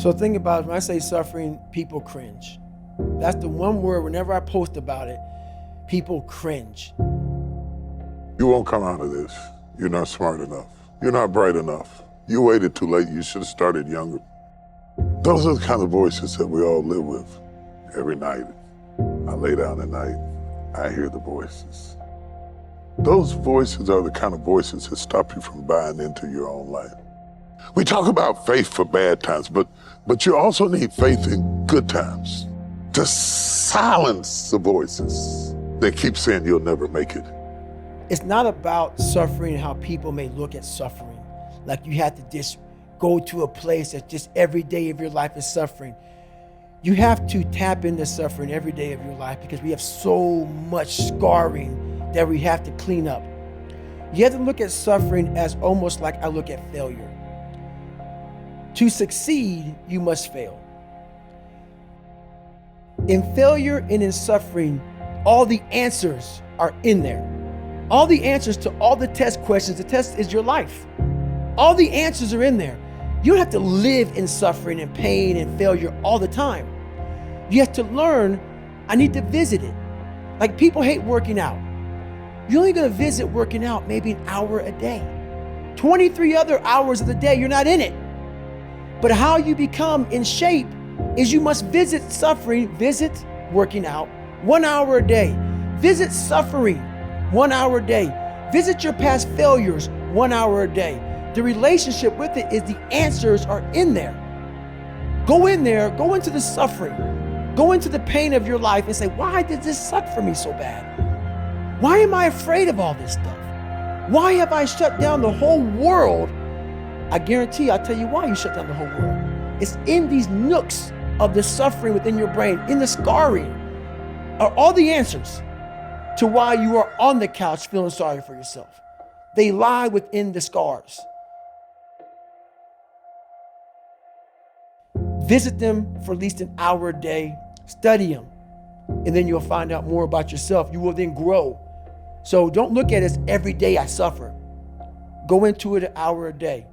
So think about it, when I say suffering, people cringe. That's the one word, whenever I post about it, people cringe. You won't come out of this. You're not smart enough. You're not bright enough. You waited too late. You should have started younger. Those are the kind of voices that we all live with every night. I lay down at night, I hear the voices. Those voices are the kind of voices that stop you from buying into your own life. We talk about faith for bad times, but you also need faith in good times to silence the voices that keep saying you'll never make it. It's not about suffering how people may look at suffering. Like you have to just go to a place that just every day of your life is suffering. You have to tap into suffering every day of your life because we have so much scarring that we have to clean up. You have to look at suffering as almost like I look at failure. To succeed, you must fail. In failure and in suffering, all the answers are in there. All the answers to all the test questions. The test is your life. All the answers are in there. You don't have to live in suffering and pain and failure all the time. You have to learn, I need to visit it. Like people hate working out. You're only gonna visit working out maybe an hour a day. 23 other hours of the day, you're not in it. But how you become in shape is you must visit suffering, visit working out 1 hour a day. Visit suffering 1 hour a day. Visit your past failures 1 hour a day. The relationship with it is the answers are in there. Go in there, go into the suffering, go into the pain of your life and say, why did this suck for me so bad? Why am I afraid of all this stuff? Why have I shut down the whole world? I guarantee I'll tell you why you shut down the whole world. It's in these nooks of the suffering within your brain, in the scarring, are all the answers to why you are on the couch feeling sorry for yourself. They lie within the scars. Visit them for at least an hour a day, study them, and then you'll find out more about yourself. You will then grow. So don't look at it as every day I suffer. Go into it an hour a day.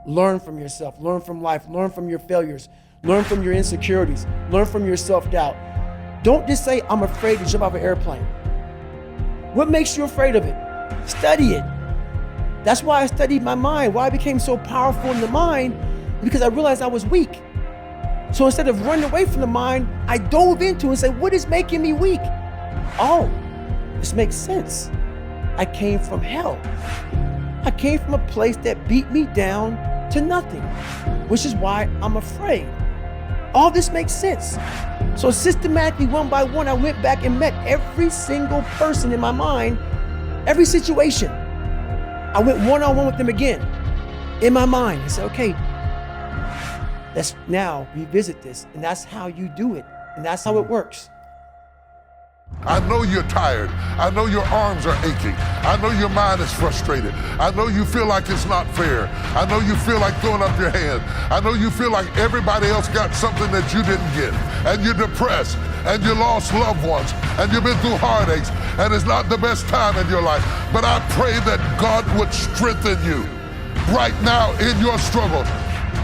Learn from yourself, learn from life, learn from your failures, learn from your insecurities, learn from your self-doubt. Don't just say, I'm afraid to jump off an airplane. What makes you afraid of it? Study it. That's why I studied my mind, why I became so powerful in the mind, because I realized I was weak. So instead of running away from the mind, I dove into it and said, what is making me weak? Oh, this makes sense. I came from hell. I came from a place that beat me down to nothing, which is why I'm afraid. All this makes sense. So systematically, one by one, I went back and met every single person in my mind, every situation. I went one-on-one with them again in my mind. I said, okay, let's now revisit this. And that's how you do it. And that's how it works. I know you're tired. I know your arms are aching. I know your mind is frustrated. I know you feel like it's not fair. I know you feel like throwing up your hand. I know you feel like everybody else got something that you didn't get. And you're depressed, and you lost loved ones, and you've been through heartaches, and it's not the best time in your life. But I pray that God would strengthen you right now in your struggle.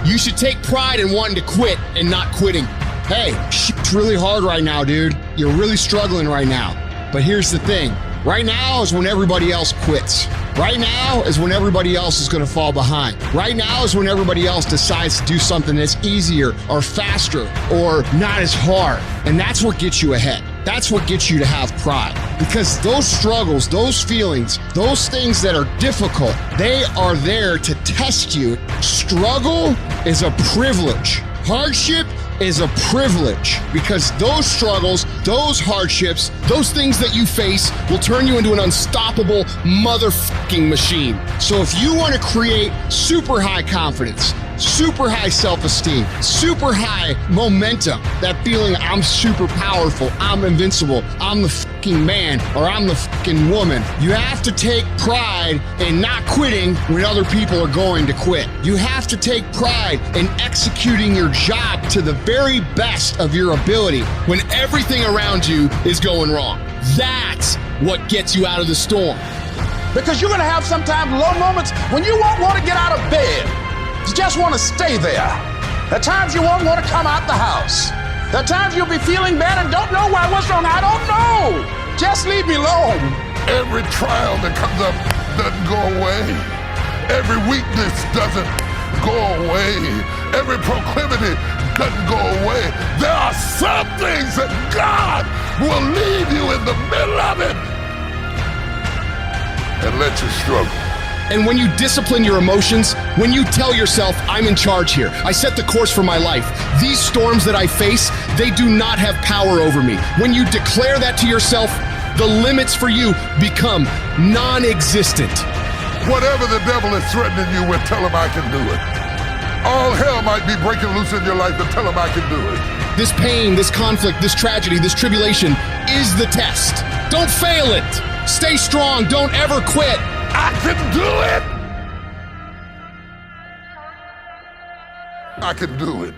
You should take pride in wanting to quit and not quitting. Hey, shit's really hard right now, dude. You're really struggling right now. But here's the thing. Right now is when everybody else quits. Right now is when everybody else is going to fall behind. Right now is when everybody else decides to do something that's easier or faster or not as hard. And that's what gets you ahead. That's what gets you to have pride. Because those struggles, those feelings, those things that are difficult, they are there to test you. Struggle is a privilege. Hardship is a privilege, because those struggles, those hardships, those things that you face will turn you into an unstoppable motherfucking machine. So if you want to create super high confidence, super high self-esteem, super high momentum, that feeling I'm super powerful, I'm invincible, I'm the fucking man, or I'm the fucking woman, you have to take pride in not quitting when other people are going to quit. You have to take pride in executing your job to the very best of your ability when everything around you is going wrong. That's what gets you out of the storm. Because you're going to have sometimes low moments when you won't want to get out of bed. You just want to stay there. There are times you won't want to come out the house. There are times you'll be feeling bad and don't know why. What's wrong? I don't know. Just leave me alone. Every trial that comes up doesn't go away. Every weakness doesn't go away. Every proclivity doesn't go away. There are some things that God will leave you in the middle of it and let you struggle. And when you discipline your emotions, when you tell yourself, I'm in charge here, I set the course for my life, these storms that I face, they do not have power over me. When you declare that to yourself, the limits for you become non-existent. Whatever the devil is threatening you with, tell him I can do it. All hell might be breaking loose in your life, but tell him I can do it. This pain, this conflict, this tragedy, this tribulation is the test. Don't fail it. Stay strong. Don't ever quit. I can do it. I can do it.